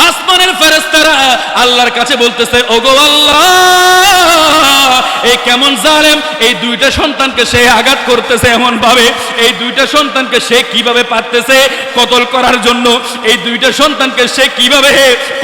আসমানের ফেরেশতারা আল্লাহর কাছে বলতেছে, ওগো আল্লাহ, এই কেমন জালেম, এই দুইটা সন্তানকে সে আঘাত করতেছে এমন ভাবে, এই দুইটা সন্তানকে সে কিভাবে পারতেছে কতল করার জন্য, এই দুইটা সন্তানকে সে কিভাবে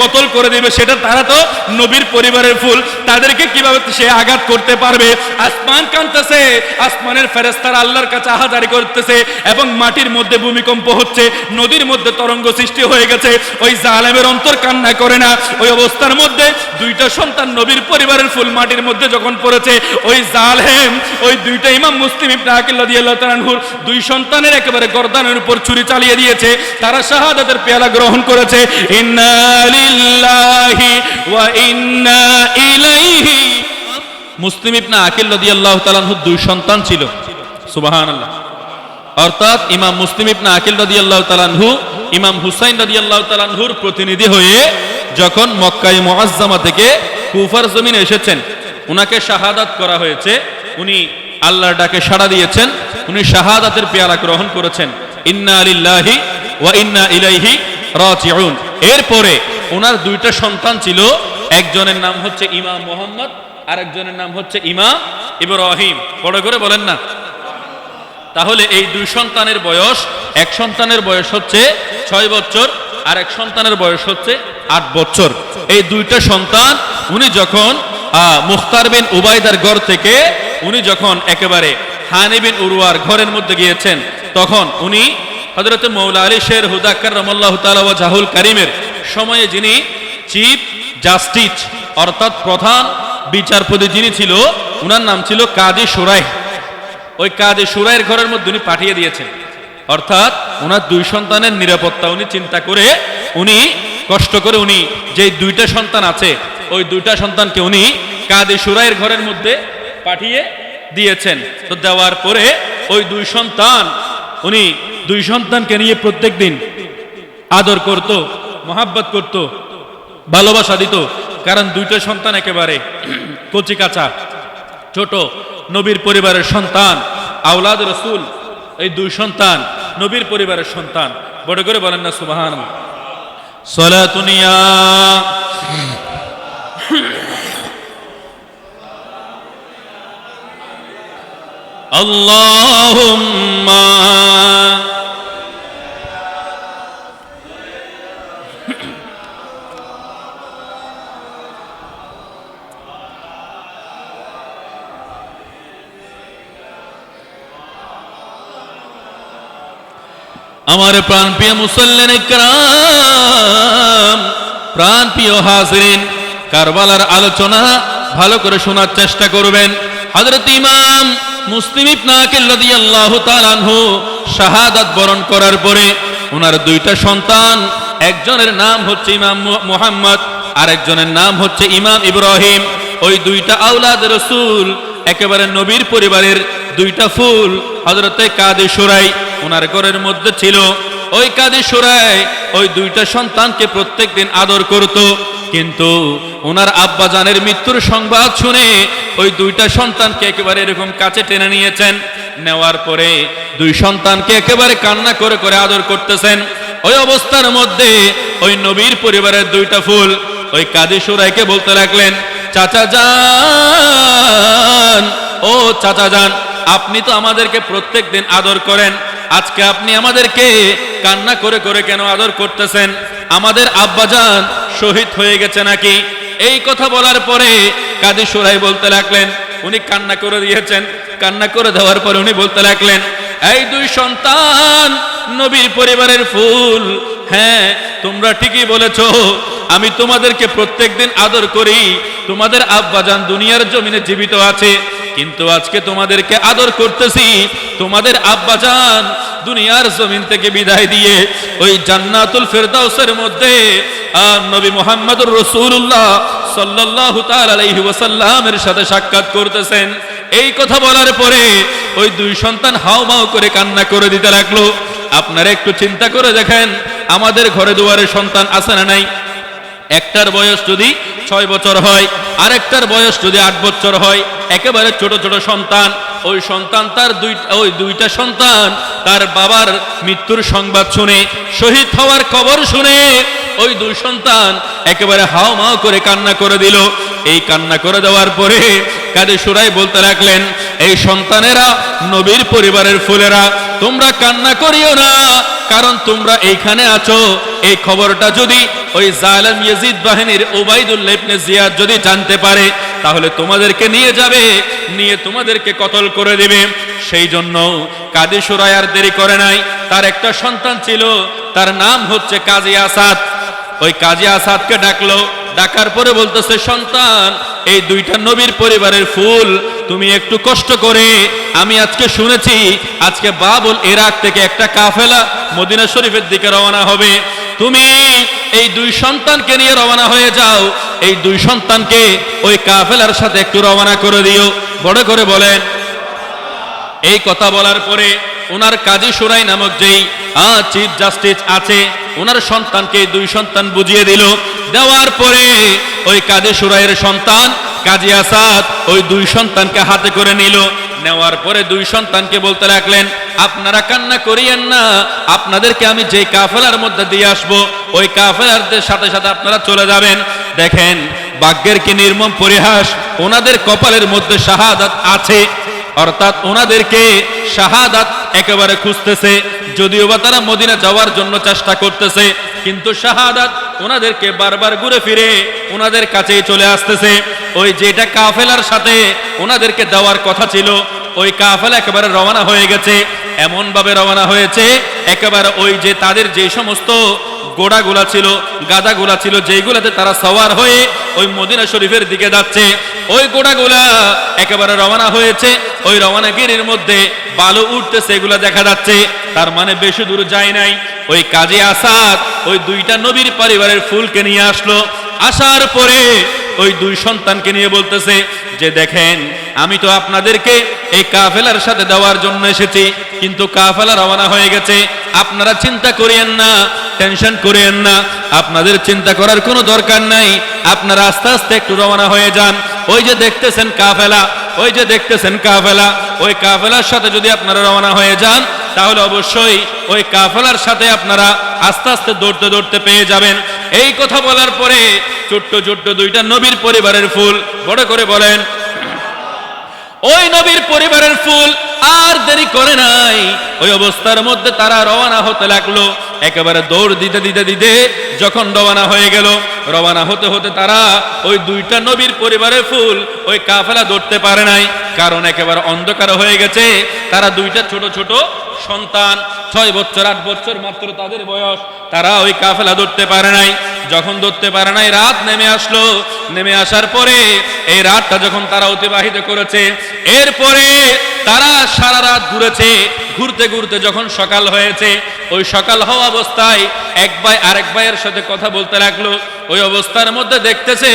কতল করে দিবে, সেটা তারা তো নবীর পরিবারের ফুল, তাদেরকে কিভাবে সে আঘাত করতে পারবে। আসমান কাঁদতেছে, আসমানের ফেরেশতারা আল্লাহর কাছে আহাজারি করতেছে, এবং মাটির মধ্যে ভূমিকম্প হচ্ছে, নদীর মধ্যে তরঙ্গ সৃষ্টি হয়ে গেছে। ওই জালেমের অন্তর কান্না করে না। ওই অবস্থার মধ্যে দুইটা সন্তান নবীর পরিবারের ফুল মাটির মধ্যে যখন পড়েছে, ওই জালেম ওই দুইটা ইমাম মুসলিম ইবনে আকিল রাদিয়াল্লাহু তাআলা আনহুর দুই সন্তানের একেবারে গর্দানের উপর ছুরি চালিয়ে দিয়েছে। তারা শাহাদাতের পেয়ালা গ্রহণ করেছে। ইন্না লিল্লাহি ওয়া ইন্না ইলাইহি। মুসলিম ইবনে আকিল রাদিয়াল্লাহু তাআলা আনহুর দুই সন্তান ছিল। সুবহানাল্লাহ। অর্থাৎ ইমাম মুসলিম ইবনে আকিল রাদিয়াল্লাহু তাআলা আনহু ইমাম হুসাইন রাদিয়াল্লাহু তাআলা আনহুর প্রতিনিধি হয়ে যখন মক্কায়ে মুআজ্জামা থেকে কুফার জমিনে এসেছেন, উনাকে শাহাদাত করা হয়েছে। উনি আল্লাহর ডাকে সাড়া দিয়েছেন, উনি শাহাদাতের পেয়ালা গ্রহণ করেছেন। ইন্না লিল্লাহি ওয়া ইন্না ইলাইহি রাজিউন। এরপরে ওনার দুইটা সন্তান ছিল, একজনের নাম হচ্ছে ইমাম মুহাম্মদ, আরেকজনের নাম হচ্ছে ইমাম ইব্রাহিম। বড় করে বলেন না। তাহলে এই দুই সন্তানের বয়স, এক সন্তানের বয়স হচ্ছে 6 বছর, আর এক সন্তানের বয়স হচ্ছে 8 বছর। এই দুইটা সন্তান উনি যখন মুখতার বিন উবাইদার ঘর থেকে উনি যখন একেবারে হানি বিন উরওয়ার ঘরের মধ্যে গিয়েছেন, তখন উনি হযরত মাওলা আলী শের হুদা কাররামাল্লাহু তাআলা ওয়াজহুল কারীমের সময়ে যিনি চিফ জাস্টিস অর্থাৎ প্রধান বিচারপতি যিনি ছিল, উনার নাম ছিল কাজী সুরাইহ। ওই কাজী সুরাইয়ের ঘরের মধ্যে উনি পাঠিয়ে দিয়েছেন। অর্থাৎ ওনার দুই সন্তানের নিরাপত্তা উনি চিন্তা করে, উনি কষ্ট করে উনি যে দুইটা সন্তান আছে, ওই দুইটা সন্তানকে উনি কাজী সুরাইয়ের ঘরের মধ্যে পাঠিয়ে দিয়েছেন। তো দেওয়ার পরে ওই দুই সন্তান, উনি দুই সন্তানকে নিয়ে প্রত্যেক দিন আদর করত, মহাব্বত করত, ভালোবাসা দিত। কারণ দুইটা সন্তান একেবারে কচি কাঁচা ছোট, নবীর পরিবারের সন্তান, আওলাদ রাসূল। এই দুই সন্তান নবীর পরিবারের সন্তান। বড় করে বলেন না সুবহানাল্লাহ। সালাতুনিয়া আল্লাহুম্মা আমার প্রাণপ্রিয় মুসল্লিন ইকরাম, প্রাণপ্রিয় হাজিরিন, কারবালার আলোচনা ভালো করে শোনার চেষ্টা করবেন। হযরত ইমাম মুসলিম ইবনে আকিল রাদিয়াল্লাহু তাআলা আনহু শাহাদাত বরণ করার পরে ওনার দুইটা সন্তান, একজনের নাম হচ্ছে ইমাম মুহাম্মদ, আরেকজনের নাম হচ্ছে ইমাম ইব্রাহিম। ওই দুইটা আওলাদ রাসূল একেবারে নবীর পরিবারের দুইটা ফুল। হযরতে কাজী সুরাই ওনার ঘরের মধ্যে ছিল। ওই কাজী সুরাই ওই দুইটা সন্তানকে প্রত্যেকদিন আদর করত, কিন্তু ওনার আব্বা জানের মৃত্যুর সংবাদ শুনে ওই দুইটা সন্তানকে একেবারে এরকম কাছে টেনে নিয়েছেন। নেওয়ার পরে দুই সন্তানকে একেবারে কান্না করে করে আদর করতেছেন। ওই অবস্থার মধ্যে ওই নবীর পরিবারের দুইটা ফুল ওই কাজী সুরাইকে বলতে লাগলেন, চাচা যান, ও চাচা যান, আপনি তো আমাদেরকে প্রত্যেক দিন আদর করেন, আজকে আপনি আমাদেরকে কান্না করে করে কেন আদর করতেছেন? আমাদের আব্বাজান শহীদ হয়ে গেছে নাকি? এই কথা বলার পরে কাজী সুরাই বলতে লাগলেন, উনি কান্না করে দিয়েছেন। কান্না করে দেওয়ার পরে উনি বলতে লাগলেন, এই দুই সন্তান নবীর পরিবারের ফুল, হ্যাঁ তোমরা ঠিকই বলেছো, আমি তোমাদেরকে প্রত্যেকদিন আদর করি। তোমাদের আব্বাজান দুনিয়ার জমিনে জীবিত আছে, কিন্তু আজকে তোমাদেরকে আদর করতেছি। তোমাদের আব্বাজান দুনিয়ার জমিন থেকে বিদায় দিয়ে ওই জান্নাতুল ফেরদাউসের মধ্যে নবী মুহাম্মদুর রাসূলুল্লাহ সাল্লাল্লাহু তাআলা আলাইহি ওয়াসাল্লামের সাথে সাক্ষাৎ করতেছেন। এই কথা বলার পরে ওই দুই সন্তান হাউমাউ করে কান্না করে দিতে লাগলো। আপনারা একটু চিন্তা করে দেখেন, আমাদের ঘরে দুয়ারে সন্তান আছে না নাই? একটার বয়স যদি 6 বছর হয়, আরেকটার বয়স যদি 8 বছর হয়, একেবারে ছোট ছোট সন্তান। ওই সন্তান ওই দুইটা সন্তান তার বাবার মৃত্যুর সংবাদ শুনে, শহীদ হওয়ার খবর শুনে ওই দুই সন্তান একেবারে হাওমাও করে কান্না করে দিল। এই কান্না করে দেওয়ার পরে কাজী শুরাই বলতে লাগলেন, এই সন্তানেরা, নবীর পরিবারের ফুলেরা, তোমরা কান্না করিও না, কারণ তোমরা এইখানে আছো। এই খবরটা যদি ওই জালেম ইয়াজিদ বাহিনীর উবাইদুল্লাহ ইবনে জিয়াদ যদি জানতে পারে, তাহলে তোমাদেরকে নিয়ে যাবে, নিয়ে তোমাদেরকে কতল করে দেবে। সেই জন্য কাজী শুরাই আর দেরি করে নাই। তার একটা সন্তান ছিল, তার নাম হচ্ছে কাজী আসাদ। ওই কাজী আসাদকে ডাকলো, ডাকার পরে বলতেছে, সন্তান, এই দুইটা নবীর পরিবারের ফুল, তুমি একটু কষ্ট করে, আমি আজকে শুনেছি আজকে বাবুল ইরাক থেকে একটা কাফেলা মদিনা শরীফের দিকে রওনা হবে, তুমি এই দুই সন্তানকে নিয়ে রওনা হয়ে যাও, এই দুই সন্তানকে ওই কাফেলার সাথে একটু রওনা করে দিও। বড় করে বলেন। এই কথা বলার পরে ওনার কাজী শুরাই নামক যেই চিফ জাস্টিস আছে, ওনার সন্তানকে দুই সন্তান বুঝিয়ে দিল। দেওয়ার পরে ওই কাজী শুরাইয়ের সন্তান কাজী আসাদ ওই দুই সন্তানকে হাতে করে নিল। নেওয়ার পরে দুই সন্তানকে বলতে লাগলেন, আপনারা কান্না করিয়েন না, আপনাদেরকে আমি যে কাফেলার মধ্যে দিয়ে আসবো, ওই কাফেলারদের সাথে সাথে আপনারা চলে যাবেন। দেখেন ভাগ্যের কি নির্মম পরিহাস, ওনাদের কপালের মধ্যে শাহাদাত আছে, অর্থাৎ ওনাদেরকে শাহাদাত একেবারে খুঁজতেছে। যদিও বা তারা মদিনা যাওয়ার জন্য চেষ্টা করতেছে, কিন্তু শাহাদাত ওনাদেরকে বারবার ঘুরে ফিরে ওনাদের কাছেই চলে আসতেছে। ওই যেটা কাফেলার সাথে ওনাদেরকে দেওয়ার কথা ছিল, ওই কাফেলা একেবারে রওনা হয়ে গেছে। এমন ভাবে রওনা হয়েছে, একেবারে ওই যে তাদের যে সমস্ত ঘোড়াগুলা ছিল, গাদাগুলা ছিল, যেইগুলাতে তারা সওয়ার হয়ে ওই মদিনা শরীফের দিকে যাচ্ছে, ওই ঘোড়াগুলা একেবারে রওনা হয়েছে। ওই রওনাগিরির মধ্যে বালু উঠতেছে, এগুলা দেখা যাচ্ছে। তার মানে বেশি দূর যায় নাই। ওই কাজী আসাদ ওই দুইটা নবীর পরিবারের ফুলকে নিয়ে আসলো। আসার পরে ওই দুই সন্তানকে নিয়ে বলতেছে যে, দেখেন, আমি তো আপনাদেরকে এই কাফেলার সাথে দেওয়ার জন্য এসেছি, কিন্তু কাফেলা রওনা হয়ে গেছে। আপনারা চিন্তা করিয়েন না, টেনশন করিয়েন না, আপনাদের চিন্তা করার কোনো দরকার নাই। আপনারা আস্তে আস্তে একটু রওনা হয়ে যান। ওই যে দেখতেছেন কাফেলা, ওই যে দেখতেছেন কাফেলা, ওই কাফেলার সাথে যদি আপনারা রওনা হয়ে যান, তাহলে অবশ্যই ওই কাফেলার সাথে আপনারা আস্তে আস্তে দৌড়তে দৌড়তে পেয়ে যাবেন। এই কথা বলার পরে ছোট্ট ছোট্ট দুইটা নবীর পরিবারের ফুল, বড় করে বলেন, ওই নবীর পরিবারের ফুল আর দেরি করে নাই। ওই অবস্থার মধ্যে তারা রওনা হতে লাগলো। একেবারে দৌড় দিতে দিতে দিতে যখন রওনা হয়ে গেল, রওনা হতে হতে তারা ওই দুইটা নবীর পরিবারের ফুল ওই কাফেলা ধরতে পারে নাই, কারণ একেবারে অন্ধকার হয়ে গেছে। তারা দুইটা ছোট ছোট সন্তান, 6 বছর 8 বছর মাত্র তাদের বয়স, তারা ওই কাফেলা ধরতে পারে নাই। যখন ধরতে পারে নাই, রাত নেমে আসলো। নেমে আসার পরে এই রাতটা যখন তারা অতিবাহিত করেছে, এরপরে তারা সারা রাত ঘুরেছে। ঘুরতে ঘুরতে যখন সকাল হয়েছে, ওই সকাল হওয়া অবস্থায় এক ভাই আরেক ভাইয়ের সাথে কথা বলতে লাগলো। ওই অবস্থার মধ্যে দেখতেছে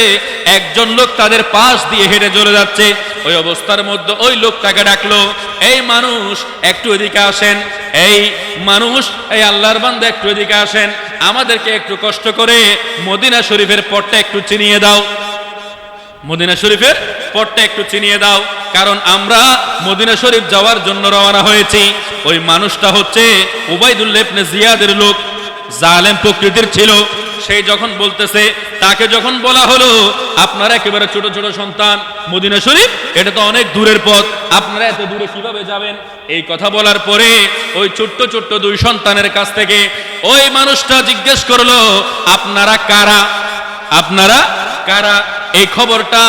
একজন লোক তাদের পাশ দিয়ে হেঁটে চলে যাচ্ছে। ওই অবস্থার মধ্যে ওই লোকটাকে ডাকলো, এই মানুষ একটু এদিকে আসেন, এই মানুষ, এই আল্লাহর বান্দা একটু এদিকে আসেন, আমাদেরকে একটু কষ্ট করে মদিনা শরীফের পথটা একটু চিনিয়ে দাও, মদিনা শরীফের পথটা একটু চিনিয়ে দাও, কারণ আমরা মদিনা শরীফ যাওয়ার জন্য রওনা হয়েছি। ওই মানুষটা হচ্ছে উবাইদুল্লাহ ইবনে জিয়াদের লোক, জালেম প্রকৃতির ছিল। সেই যখন বলতেছে, তাকে যখন বলা হলো, আপনারা একেবারে ছোট ছোট সন্তান, মদিনা শরীফ এটা তো অনেক দূরের পথ, আপনারা এত দূরে কিভাবে যাবেন? এই কথা বলার পরে ওই ছোট্ট ছোট্ট দুই সন্তানের কাছ থেকে ওই মানুষটা জিজ্ঞেস করলো, আপনারা কারা? আপনারা কারা? এই খবরটা,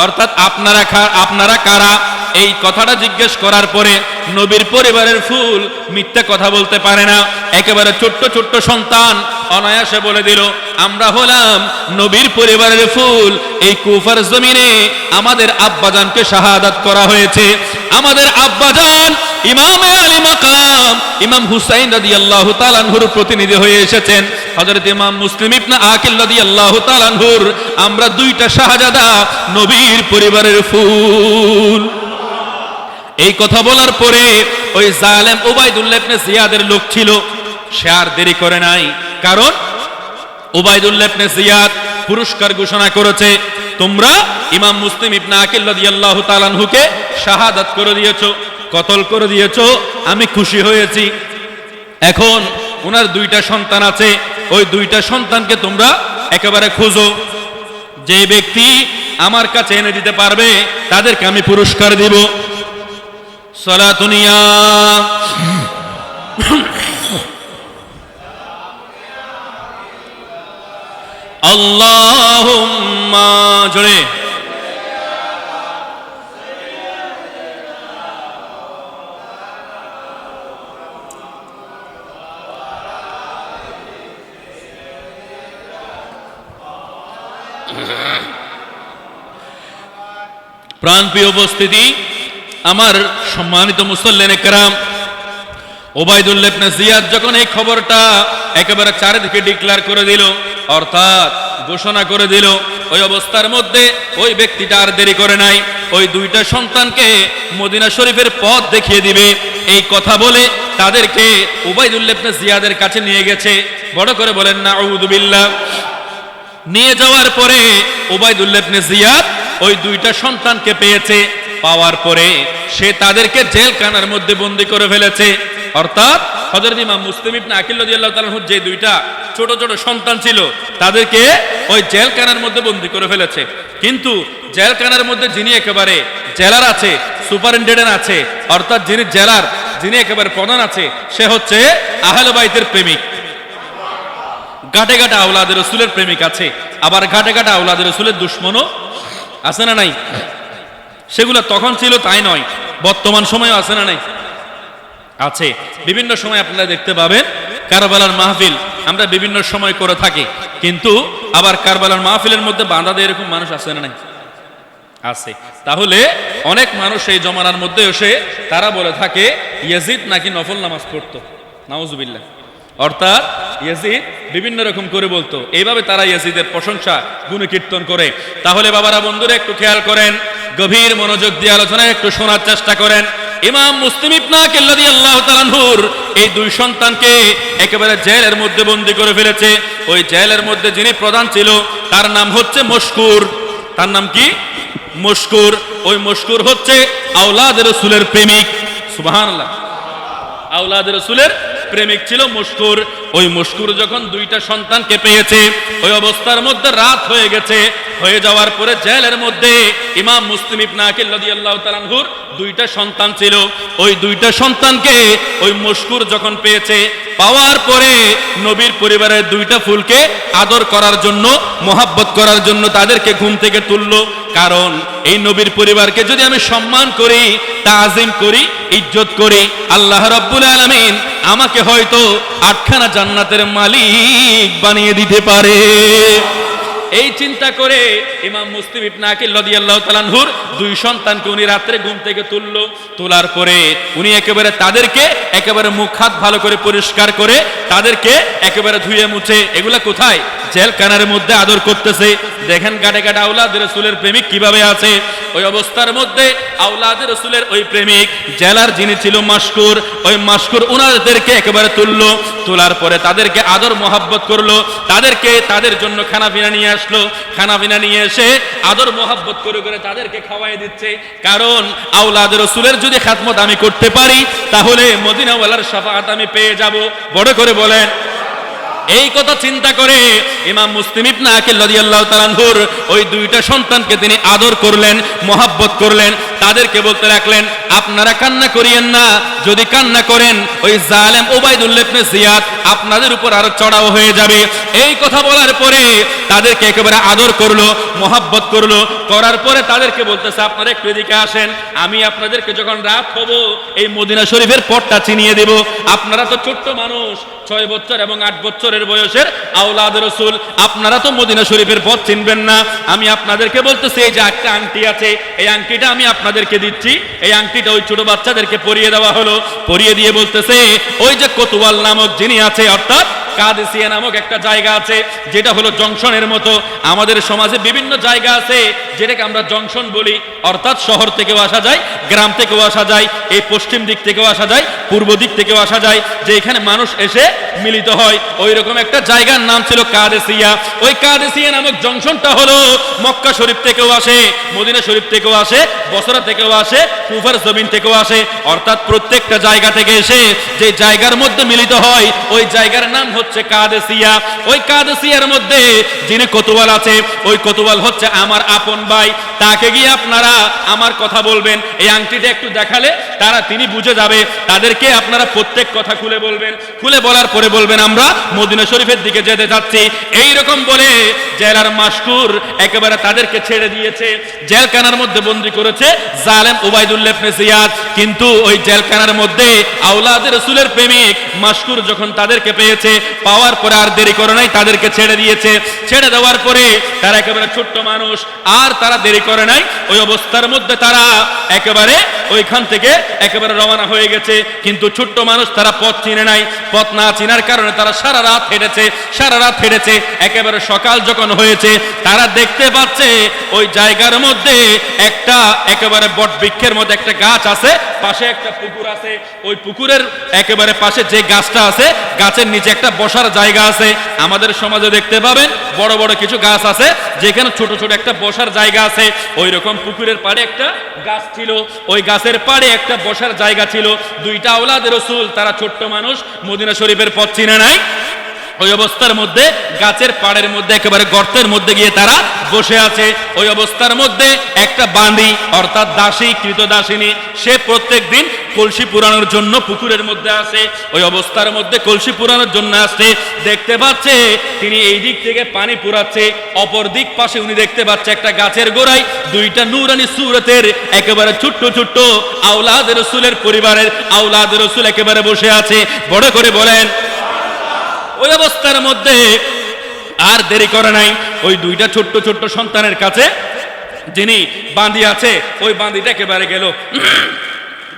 অর্থাৎ আপনারা কারা, এই কথাটা জিজ্ঞেস করার পরে নবীর পরিবারের ফুল মিথ্যা কথা বলতে পারে না। একেবারে ছোট্ট ছোট্ট সন্তান অনায়াসে বলে দিল, আমরা হলাম নবীর পরিবারের ফুল। এই কুফার জমিনে আমাদের আব্বাজানকে শাহাদাত করা হয়েছে। আমাদের আব্বাজান ইমামে আলী মাকাম ইমাম হুসাইন রাদিয়াল্লাহু তাআলা আনহুর প্রতিনিধি হয়ে এসেছেন, হযরত ইমাম মুসলিম ইবনে আকিল রাদিয়াল্লাহু তাআলা আনহুর আমরা দুইটা শাহজাদা, নবীর পরিবারের ফুল। এই কথা বলার পরে ওই জালেম উবাইদুল্লাহ ইবনে জিয়াদের লোক ছিল, সে আর দেরি করে নাই, কারণ উবাইদুল্লাহ ইবনে জিয়াদ পুরস্কার ঘোষণা করেছে, তোমরা ইমাম মুসলিম ইবনে আকিল রাদিয়াল্লাহু তাআলা আনহুকে শাহাদাত করে দিয়েছো, কতল করে দিয়েছো, আমি খুশি হয়েছি। এখন ওনার দুইটা সন্তান আছে, ওই দুইটা সন্তানকে তোমরা একেবারে খুঁজো, যে ব্যক্তি আমার কাছে এনে দিতে পারবে তাদেরকে আমি পুরস্কার দিব। সালাতুনিয়া আল্লাহুম্মা, জোরে প্রাণপ্রিয় উপস্থিতি, আমার সম্মানিত মুসল্লিনে কেরাম, ওবাইদুল্লাহ ইবনে জিয়াদ যখন এই খবরটা একেবারে চারিদিকে ডিক্লেয়ার করে দিল, অর্থাৎ ঘোষণা করে দিল, ওই অবস্থার মধ্যে ওই ব্যক্তিটা আর দেরি করে নাই, ওই দুইটা সন্তানকে মদিনা শরীফের পথ দেখিয়ে দিবে এই কথা বলে তাদেরকে ওবাইদুল্লাহ ইবনে জিয়াদের কাছে নিয়ে গেছে। বড় করে বলেন নাউযু বিল্লাহ। নিয়ে যাওয়ার পরে ওবাইদুল্লাহ ইবনে জিয়াদ ওই দুইটা সন্তানকে পেয়েছে। পাওয়ার পরে সে তাদেরকে জেলখানার মধ্যে বন্দী করে ফেলেছে। অর্থাৎ হযরত ইমাম মুসলিম ইবনে আকিল রাদিয়াল্লাহু তাআলা যে দুইটা ছোট ছোট সন্তান ছিল তাদেরকে ওই জেলখানার মধ্যে বন্দী করে ফেলেছে। কিন্তু জেলখানার মধ্যে যিনি একেবারে জেলার আছে, সুপারিনটেন্ডেন্ট আছে, অর্থাৎ যিনি একেবারে প্রধান আছে, সে হচ্ছে আহলে বাইতের প্রেমিক। ঘাটে ঘাটে আওলাদে রাসূলের প্রেমিক আছে, আবার ঘাটে ঘাটে আওলাদে রাসূলের দুশমনও আছে না নাই? সেগুলো তখন ছিল তাই নয়, বর্তমান সময়েও আছে না নাই? আছে। বিভিন্ন সময় আপনারা দেখতে পাবেন কারবালার মাহফিল আমরা বিভিন্ন সময় করে থাকি, কিন্তু আবার কারবালার মাহফিলের মধ্যে বাঁধা দেয় এরকম মানুষ আছে না নাই? আছে। তাহলে অনেক মানুষ এই জমানার মধ্যে এসে তারা বলে থাকে ইয়াজিদ নাকি নফল নামাজ পড়তো, নাউজুবিল্লাহ। অর্থাৎ ইয়াজিদ বিভিন্ন রকম করে বলতো, এইভাবে তারা ইয়াজিদের প্রশংসা গুণকীর্তন করে। তাহলে বাবারা, বন্ধুরা, একটু খেয়াল করেন, গভীর মনোযোগ দিয়ে আলোচনায় একটু শোনার চেষ্টা করেন। ইমাম মুসলিম ইবনে আকিল রাদিয়াল্লাহু তাআলা আনহুর এই দুই সন্তানকে একেবারে জেলের মধ্যে বন্দী করে ফেলেছে। ওই জেলের মধ্যে যিনি প্রধান ছিল তার নাম হচ্ছে মশকুর। তার নাম কি? মশকুর। ওই মশকুর হচ্ছে আওলাদ রাসূলের প্রেমিক। সুবহানাল্লাহ। আওলাদ রাসূলের প্রেমিক ছিল মশকুর। ওই মশকুর যখন দুইটা সন্তানকে পেয়েছে, ওই অবস্থার মধ্যে রাত হয়ে গেছে। হয়ে যাওয়ার পরে জেলের মধ্যে ইমাম মুসলিম ইবনে আকিল রাদিয়াল্লাহু তাআলা আনহুর দুইটা সন্তান ছিল। ওই দুইটা সন্তানকে ওই মশকুর যখন পেয়েছে, পাওয়ার পরে নবীর পরিবারের দুইটা ফুলকে আদর করার জন্য, মোহাব্বত করার জন্য তাদেরকে ঘুম থেকে তুললো। কারণ এই নবীর পরিবারকে যদি আমি সম্মান করি, তাজিম করি, ইজ্জত করি, আল্লাহ রাব্বুল আলামিন আমাকে হয়তো 8খানা জান্নাতের মালিক বানিয়ে দিতে পারে। এই চিন্তা করে ইমাম মুসলিম ইবনে আকিল রাদিয়াল্লাহু তাআলা আনহুর দুই সন্তানকে উনি রাত্রে ঘুম থেকে তুললো। তোলার পরে উনি একেবারে তাদেরকে একেবারে মুখ হাত ভালো করে পরিষ্কার করে তাদেরকে একেবারে ধুয়ে মুছে, এগুলা কোথায়? জেলখানার মধ্যে আদর করতেছে। দেখেন ঘাটে ঘাটে আওলাদ রাসূলের প্রেমিক কিভাবে আছে। ওই অবস্থার মধ্যে আওলাদ রাসূলের ওই প্রেমিক জেলার যিনি ছিল মাশকুর, ওই মাশকুর উনাদেরকে একেবারে তুললো। তোলার পরে তাদেরকে আদর মোহাব্বত করলো, তাদেরকে তাদের জন্য খানা পিনা নিয়ে আসলো। খানা পিনা নিয়ে এসে আদর মোহাব্বত করে করে তাদেরকে খাওয়াই দিচ্ছে। কারণ আওলাদ রাসূলের যদি খাদমত আমি করতে পারি তাহলে মদিনাওয়ালার শাফাআত আমি পেয়ে যাব। বড় করে বলেন। এই কথা চিন্তা করে ইমাম মুসলিম ইবনে আকিল রাদিয়াল্লাহু তাআলা আনহুর ওই দুইটা সন্তানকে তিনি আদর করলেন, মোহাব্বত করলেন। তাদেরকে বলতে লাগলেন, আপনারা কান্না করিয়েন না, যদি কান্না করেন ওই জালেম ওবাইদুল্লাহ ইবনে জিয়াদ আপনাদের উপর আরো চড়াও হয়ে যাবে। এই কথা বলার পরে তাদেরকে একেবারে আদর করলো, মোহাব্বত করলো। করার পরে তাদেরকে বলতেছে, আপনারা একটু এদিকে আসেন, আমি আপনাদেরকে যখন রাত হবো এই মদিনা শরীফের পথটা চিনিয়ে দেব। আপনারা তো ছোট্ট মানুষ, 6 বছর এবং 8 বছরের বয়সের আওলাদ রাসূল, আপনারা তো মদিনা শরীফের পথ চিনবেন না। আমি আপনাদেরকে বলতেছি, এই যে একটা আংটি আছে, এই আংটিটা আমি আপনাদেরকে দিচ্ছি। এই আংটিটা ওই ছোট বাচ্চাদেরকে পরিয়ে দেওয়া হলো। পরিয়ে দিয়ে বলতেছে, ওই যে কোতওয়াল নামক যিনি আছে, অর্থাৎ কাদেসিয়া নামক একটা জায়গা আছে, যেটা হলো জংশনের মতো। আমাদের সমাজে বিভিন্ন জায়গা আছে যেটাকে আমরা জংশন বলি, অর্থাৎ শহর থেকেও আসা যায়, গ্রাম থেকেও আসা যায়, এই পশ্চিম দিক থেকেও আসা যায়, পূর্ব দিক থেকেও আসা যায়, যে এখানে মানুষ এসে মিলিত হয়। ওই রকম একটা জায়গার নাম ছিল কাদেসিয়া। ওই কাদেসিয়া নামক জংশনটা হলো মক্কা শরীফ থেকেও আসে, মদিনা শরীফ থেকেও আসে, বসরা থেকেও আসে, কুফার জমিন থেকেও আসে, অর্থাৎ প্রত্যেকটা জায়গা থেকে এসে যে জায়গার মধ্যে মিলিত হয় ওই জায়গার নাম হচ্ছে কাদেসিয়া। ওই কাদেসিয়ার মধ্যে যিনি কোতোয়াল আছে, ওই কোতোয়াল হচ্ছে আমার আপন ভাই। তাকে গিয়ে আপনারা আমার কথা বলবেন, এই আংটিটা একটু দেখালে তিনি বুঝে যাবে। তাদেরকে আপনারা প্রত্যেক কথা খুলে বলবেন, খুলে বলার পরে বলবেন আমরা মদিনা শরীফের দিকে যেতে যাচ্ছি। এইরকম বলে জেলার মাশকুর একেবারে তাদেরকে ছেড়ে দিয়েছে, জেলখানার মধ্যে বন্দী করেছে জালেম উবাইদুল্লাহ ইবনে জিয়াদ। কিন্তু ওই জেলখানার মধ্যে আওলাদে রাসূলের প্রেমিক মাশকুর যখন তাদেরকে পেয়েছে, পাওয়ার পরে আর দেরি করে নাই, তাদেরকে ছেড়ে দিয়েছে। ছেড়ে দেওয়ার পরে তারা একেবারে ছোট্ট মানুষ, আর তারা দেরি করে নাই। ওই অবস্থার মধ্যে তারা একেবারে ওইখান থেকে একেবারে রওনা হয়ে গেছে। কিন্তু ছোট্ট মানুষ, তারা পথ চিনে নাই। পথ না চিনার কারণে তারা সারা রাত হেঁটেছে। একেবারে সকাল যখন হয়েছে, তারা দেখতে পাচ্ছে ওই জায়গার মধ্যে একটা একেবারে বট বৃক্ষের মধ্যে একটা গাছ আছে, পাশে একটা পুকুর আছে। ওই পুকুরের একেবারে পাশে যে গাছটা আছে, গাছের নিচে একটা বসার জায়গা আছে। আমাদের সমাজে দেখতে পাবেন বড় বড় কিছু গাছ আছে, যেখানে ছোট ছোট একটা বসার জায়গা আছে। ওই রকম পুকুরের পাড়ে একটা গাছ ছিল, ওই গাছের পাড়ে একটা বসার জায়গা ছিল। দুইটা আওলাদ রাসূল, তারা ছোট্ট মানুষ, মদিনা শরীফের পথ চিনে নাই। ওই অবস্থার মধ্যে গাছের পাড়ের মধ্যে একেবারে গর্তের মধ্যে গিয়ে তারা বসে আছে। ওই অবস্থার মধ্যে একটা বাঁধি, অর্থাৎ দাসী, কৃতদাসিনী, সে প্রত্যেক দিন কলসি পুরানোর জন্য পুকুরের মধ্যে আসে। ওই অবস্থার মধ্যে কলসি পুরানোর জন্য আসছে, দেখতে পাচ্ছে তিনি এই দিক থেকে পানি পুরাচ্ছে, অপর দিক পাশে উনি দেখতে পাচ্ছে একটা গাছের গোড়ায় দুইটা নূরানি সূরতের একেবারে ছোট্ট ছোট্ট আওলাদ রাসূলের পরিবারের আওলাদ রাসূল একেবারে বসে আছে। বড় করে বলেন। ওই অবস্থার মধ্যে আর দেরি করে নাই, ওই দুইটা ছোট্ট ছোট্ট সন্তানের কাছে যিনি বাঁধি আছে, ওই বাঁধিটা একেবারে গেল।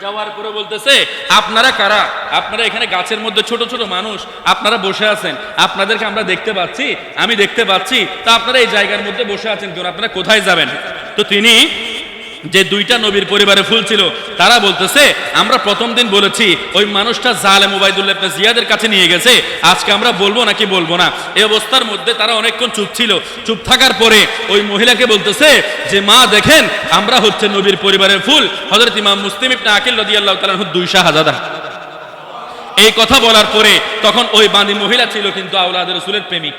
যাওয়ার পরে বলতেছে, আপনারা কারা? আপনারা এখানে গাছের মধ্যে ছোট ছোট মানুষ, আপনারা বসে আছেন, আপনাদেরকে আমরা দেখতে পাচ্ছি, আমি দেখতে পাচ্ছি, তা আপনারা এই জায়গার মধ্যে বসে আছেন কেন? আপনারা কোথায় যাবেন? তো তিনি, যে দুইটা নবীর পরিবারে ফুল ছিল, তারা বলতেছে, আমরা প্রথম দিন বলেছি ওই মানুষটা জালেম উবাইদুল্লাহ ইবনে জিয়াদের কাছে নিয়ে গেছে, আজকে আমরা বলবো নাকি বলবো না। এই অবস্থার মধ্যে তারা অনেকক্ষণ চুপ ছিল। চুপ থাকার পরে ওই মহিলাকে বলতেছে যে, মা দেখেন, আমরা হচ্ছে নবীর পরিবারের ফুল, হযরত ইমাম মুসলিম ইবনে আকিল রাদিয়াল্লাহু তাআলা আনহু 2 শাহজাদা। এই কথা বলার পরে তখন ওই বাঁধি মহিলা ছিল কিন্তু আওলাদ রাসূলের প্রেমিক।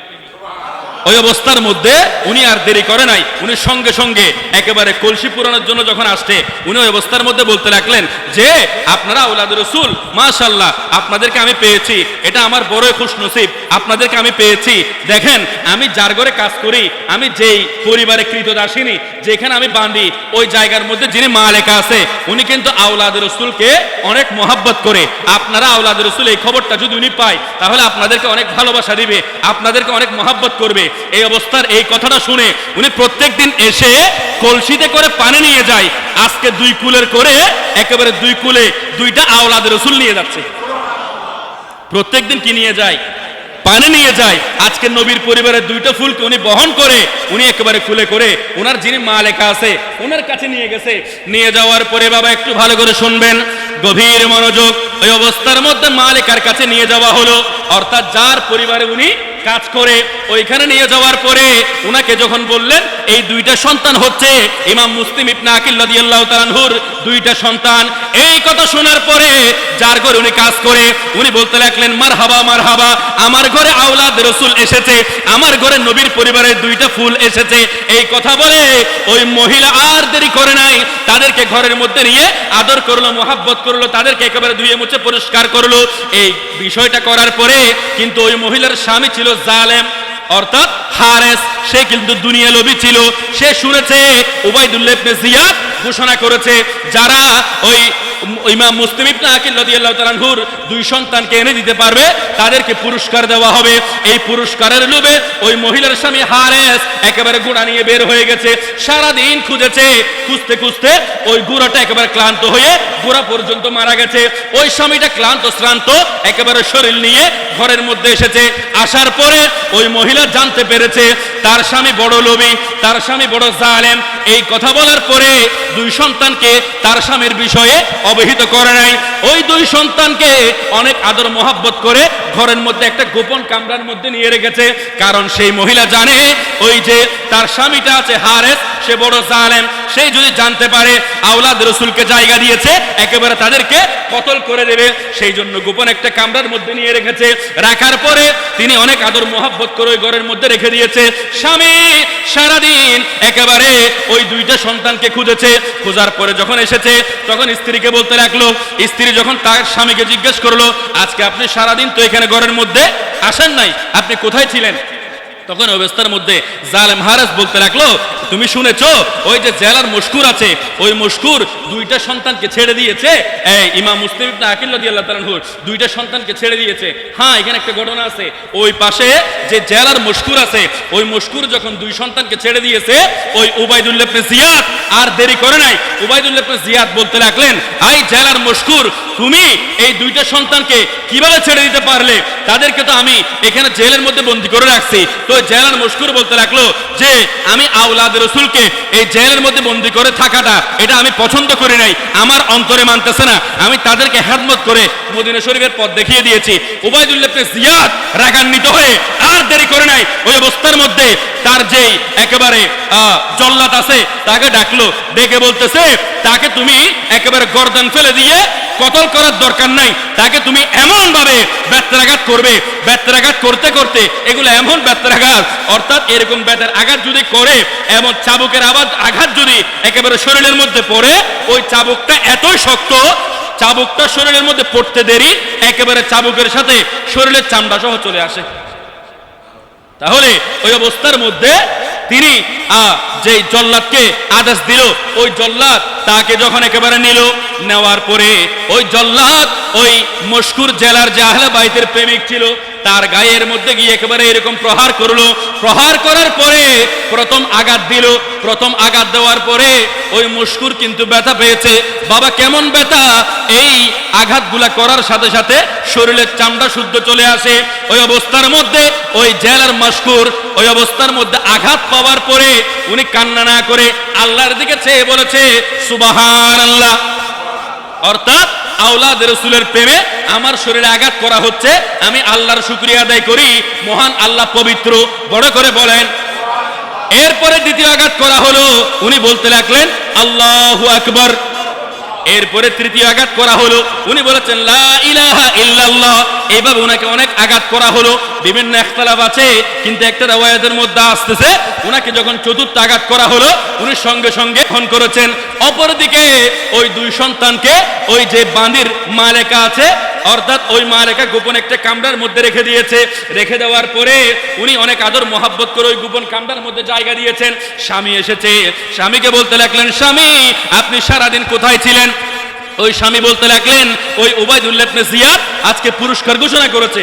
ওই অবস্থার মধ্যে উনি আর দেরি করে নাই, উনি সঙ্গে সঙ্গে একেবারে কলসি পুরানোর জন্য যখন আসছে, উনি ওই অবস্থার মধ্যে বলতে লাগলেন যে, আপনারা আওলাদ রাসূল, মাশাআল্লাহ, আপনাদেরকে আমি পেয়েছি, এটা আমার বড়ই খুশনসিব, আপনাদেরকে আমি পেয়েছি। দেখেন, আমি যার ঘরে কাজ করি, আমি যেই পরিবারে কৃতদাসিনী, যেখানে আমি বাঁধি, ওই জায়গার মধ্যে যিনি মালিক আছে, উনি কিন্তু আওলাদ রাসূলকে অনেক মহব্বত করে। আপনারা আওলাদ রাসূল এই খবরটা যদি উনি পায়, তাহলে আপনাদেরকে অনেক ভালোবাসা দিবে, আপনাদেরকে অনেক মহব্বত করবে। এই অবস্থার এই কথাটা শুনে উনি প্রত্যেক দিন এসে কলসিতে করে পানি নিয়ে যায়। আজকে 2 কুলের করে একেবারে 2 কুলে 2টা আওলাদ রাসূল নিয়ে যাচ্ছে। প্রত্যেকদিন কি নিয়ে যায়? পানি নিয়ে যায়। আজকে নবীর পরিবারের 2টা ফুলকে উনি বহন করে উনি একেবারে কুলে করে ওনার যিনি মা লেখা আছে ওনার কাছে নিয়ে গেছে। নিয়ে যাওয়ার পরে বাবা একটু ভালো করে শুনবেন, গভীর মনোযোগ। ওই অবস্থার মধ্যে মালিকার কাছে নিয়ে যাওয়া হলো, অর্থাৎ যার পরিবারে উনি কাজ করে, ওইখানে নিয়ে যাওয়ার পরে উনাকে যখন বললেন এই 2টা সন্তান হচ্ছে ইমাম মুসলিম ইবনে আকিল রাদিয়াল্লাহু তাআলা আনহুর 2টা সন্তান। এই কথা শোনার পরে যার ঘরে উনি কাজ করে উনি বলতে লাগলেন, মারহাবা মারহাবা, আমার ঘরে আওলাদ রাসূল এসেছে, আমার ঘরে নবীর পরিবারের 2টা ফুল এসেছে। এই কথা বলে ওই মহিলা আর দেরি করে নাই, তাদেরকে ঘরের মধ্যে নিয়ে আদর করলো, মহব্বত করলো, তাদেরকে একেবারে ধুয়ে মুছে পরিষ্কার করলো। এই বিষয়টা করার পরে কিন্তু ওই মহিলার স্বামী ছিল জালেম, অর্থাৎ হারেস, সে কিন্তু দুনিয়া লোভী ছিল। সে শুনেছে উবাইদুল্লাহ ইবনে জিয়াদ ঘোষণা করেছে যারা ওই ইমাম মুসলিম ইবনে আকিল রাদিয়াল্লাহু তাআলা আনহুর দুই সন্তানকে এনে দিতে পারবে তাদেরকে পুরস্কার দেওয়া হবে। এই পুরস্কারের লোভে ওই মহিলার স্বামী হারেস একেবারে ঘোড়া নিয়ে বের হয়ে গেছে। সারাদিন খুঁজেছে, খুঁজতে খুঁজতে ওই ঘোড়াটা একেবারে ক্লান্ত হয়ে ঘোড়া পর্যন্ত মারা গেছে। ওই স্বামীটা ক্লান্ত শ্রান্ত একেবারে শরীর নিয়ে ঘরের মধ্যে এসেছে। আসার পরে ওই মহিলা জানতে পেরেছে তার স্বামী বড় লোভী, তার স্বামী বড় জালেম। এই কথা বলার পরে দুই সন্তানকে তার স্বামীর বিষয়ে অবহিত করে নাই। ওই দুই সন্তানকে অনেক আদর মোহাব্বত করে ঘরের মধ্যে একটা গোপন কামরার মধ্যে নিয়ে রেখেছে। কারণ সেই মহিলা জানে ওই যে তার স্বামীটা আছে হারেস, সে বড় জালেম। সেই যদি জানতে পারে আওলাদ রাসূলকে জায়গা দিয়েছে, একেবারে তাদেরকে কতল করে দেবে। সেই জন্য গোপন একটা কামরার মধ্যে নিয়ে রেখেছে। রাখার পরে তিনি অনেক আদর মোহাব্বত করে ওই ঘরের মধ্যে রেখে দিয়েছে। স্বামী সারাদিন একেবারে ওই দুইটা সন্তানকে খুঁজেছে। খোঁজার পরে যখন এসেছে তখন স্ত্রীকে বলতে লাগলো। স্ত্রী যখন তার স্বামীকে জিজ্ঞেস করলো, আজকে আপনি সারাদিন তো এখানে ঘরের মধ্যে আসেন নাই, আপনি কোথায় ছিলেন? তখন অবস্থার মধ্যে জালেম হারেস বলতে লাগলো, তুমি শুনেছো ওই যে জেলার মশকুর আছে, ওই মশকুর দুইটা সন্তানকে ছেড়ে দিয়েছে। এই ইমাম মুসলিম ইবনে আকিল রাদিয়াল্লাহু তাআলা আনহু দুইটা সন্তানকে ছেড়ে দিয়েছে। হ্যাঁ, এখানে একটা ঘটনা আছে। ওই পাশে যে জেলার মশকুর আছে, ওই মশকুর যখন দুই সন্তানকে ছেড়ে দিয়েছে, ওই উবাইদুল্লাহ ইবনে জিয়াদ আর দেরি করে নাই। উবাইদুল্লাহ ইবনে জিয়াদ বলতে লাগলেন, আই জেলার মশকুর, তুমি এই দুইটা সন্তানকে কিভাবে ছেড়ে দিতে পারলে? তাদেরকে তো আমি এখানে জেলের মধ্যে বন্দী করে রাখছি। তো জেলার মশকুর বলতে লাগলো যে আমি আওলাদ রাসূলকে এই জেলের মধ্যে বন্দী করে থাকাটা এটা আমি পছন্দ করি নাই, আমার অন্তরে মানতেছে না। আমি তাদেরকে খেদমত করে মদিনা শরীফের পথ দেখিয়ে দিয়েছি। উবাইদুল্লাহ ইবনে জিয়াদ রাগান্বিত হয়ে আর দেরি করে নাই। ওই অবস্থার মধ্যে তার যেই একেবারে জল্লাদ আছে তাকে ডাকলো, ডেকে বলতেছে, তাকে তুমি একেবারে গর্দান ফেলে দিয়ে কতল করার দরকার নাই, তাকে তুমি এমন ভাবে ব্যত্রাঘাত করবে। ব্যত্রাঘাত করতে করতে এগুলো এমন ব্যত্রাঘাত, অর্থাৎ এরকম ব্যথার আঘাত যদি করে, এমন চাবুকের আঘাত যদি একেবারে শরীরের মধ্যে পড়ে, ওই চাবুকটা এতই শক্ত, চাবুকটা শরীরের মধ্যে পড়তে দেরি, একেবারে চাবুকের সাথে শরীরের চামড়া সহ চলে আসে। তাহলে ওই অবস্থার মধ্যে তিনি যে জল্লাদকে আদেশ দিল, ওই জল্লাদ তাকে যখন একেবারে নিল, নেওয়ার পরে ওই জল্লাদ ওই মশকুর জেলার যে আহলে বাইতের প্রেমিক ছিল তার গায়ের মধ্যে গিয়ে একেবারে এরকম প্রহার করলো। প্রহার করার পরে প্রথম আঘাত দিল। প্রথম আঘাত দেওয়ার পরে ওই মশকুর কিন্তু ব্যথা পেয়েছে। বাবা কেমন ব্যথা! এই আঘাতগুলা করার সাথে সাথে শরীরের চামড়া শুদ্ধ চলে আসে। ওই অবস্থার মধ্যে ওই জেলার মশকুর ওই অবস্থার মধ্যে আঘাত পাওয়ার পরে উনি কান্না না করে আল্লাহর দিকে চেয়ে বলেছে সুবহানাল্লাহ। অর্থাৎ আওলাদ রাসূলের প্রেমে আমার শরীরে আঘাত করা হচ্ছে, আমি আল্লাহর শুকরিয়া আদায় করি, মহান আল্লাহ পবিত্র। বড় করে বলেন। এরপরে দ্বিতীয় আঘাত করা হলো, উনি বলতে লাগলেন আল্লাহু আকবার। এরপরে তৃতীয় আঘাত করা হলো, উনি বলেছেন লা ইলাহা ইল্লাল্লাহ। এইভাবে ওনাকে অনেক আঘাত করা হলো। বিভিন্ন ইখতিলাফ আছে, কিন্তু একটা রওয়ায়াতের মধ্যে আসতেছে ওনাকে যখন চতুর্থ আঘাত করা হলো, উনি সঙ্গে সঙ্গে খুন করেছেন। অপরদিকে ওই দুই সন্তানকে ওই যে বান্দির মালেকা আছে, অর্থাৎ ওই মালেকা গোপন একটা কামরার মধ্যে রেখে দিয়েছে। রেখে দেওয়ার পরে উনি অনেক আদর মোহাব্বত করে ওই গোপন কামরার মধ্যে জায়গা দিয়েছেন। স্বামী এসেছে, স্বামীকে বলতে লাগলেন, স্বামী আপনি সারাদিন কোথায় ছিলেন? ওই স্বামী বলতে লাগলেন, ওই উবাইদুল্লাহ ইবনে জিয়াদ আজকে পুরস্কার ঘোষণা করেছে,